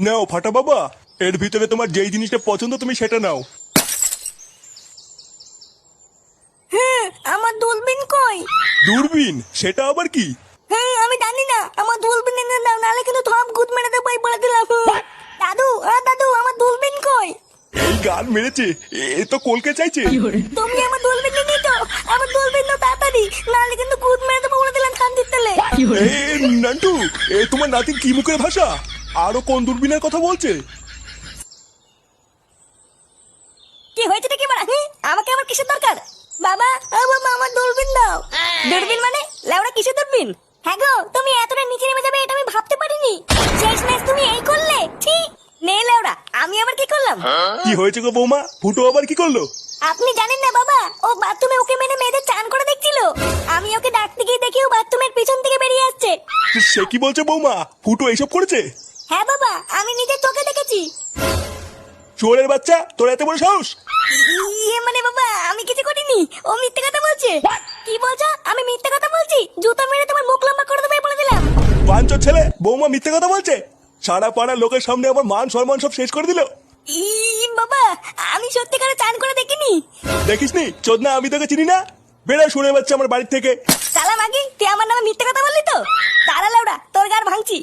নাও ফাটা বাবা, এর ভিতরে তোমার যেই জিনিসটা পছন্দ তুমি সেটা নাও। হ্যাঁ, আমার দূরবীন কই? দূরবীন? সেটা আবার কি? হ্যাঁ, আমি জানি না। আমার দূরবীন এনে দাও, নাহলে কিন্তু থপ গুদ মেরে দেবো এই বলে দিলাম। দাদু, দাদু, আমার দূরবীন কই? এই গান মেরেছে, এ তো কলকে চাইছে। তুমি আমার দূরবীন নিয়ে তো, আমার দূরবীন দাও তাড়াতাড়ি, নাহলে কিন্তু গুদ মেরে দেবো বলে দিলাম শান্তির তেলে। এ নান্টু, এ তোমার নাতির কি মুখের ভাষা? আরো কোন দূরবীনের কথা বলছে? কি হয়েছে কি বলা? আমাকে আমার কিসের দরকার? বাবা, ও বাবা, আমার দূরবীন দাও। দূরবীন মানে? লেওড়া কিসের দূরবীন? হ্যাঁ গো, তুমি এতটা নিচে নেমে যাবে এটা আমি ভাবতে পারিনি। শেষ ম্যাচ তুমি এই করলে? ঠিক নে লেওড়া, আমি আবার কি করলাম? কি হয়েছে গো বৌমা? ফুটো আবার কি করলো? আপনি জানেন না বাবা, ও বাথরুমে ওকে মেনে মেয়েদের চান করে দেখছিল। আমি ওকে ডাকতে গিয়ে দেখি ও বাথরুমের পিছন থেকে বেরিয়ে আসছে। সে কি বলছে বৌমা? ফুটো এইসব করেছে? হ্যাঁ বাবা, আমি নিজের চোখে দেখেছি। চোরের বাচ্চা, তোর এত বড় সাহস? ইয়ে মানে বাবা, আমি কিছু করিনি, ও মিথ্যে কথা বলছে। কি বলছো? আমি মিথ্যে কথা বলছি? জুতো মেরে তোমার মুখ লম্বা করে দেবে বলে দিলাম। বাঞ্চোর ছেলে, বৌমা মিথ্যে কথা বলছে। সারা পাড়ার লোকের সামনে আমার মান সম্মান সব শেষ করে দিল। বাবা, আমি সত্যিকারে চান করে দেখিনি। দেখিসনি চোদনা, আমি তোকে চিনি না? বেড়া শুনে বাচ্চা আমার বাড়ির থেকে। সালা মাগি, তুই আমার নামে মিথ্যে কথা বললি তো? তারা লাউডা, তোর গার ভাঙছি।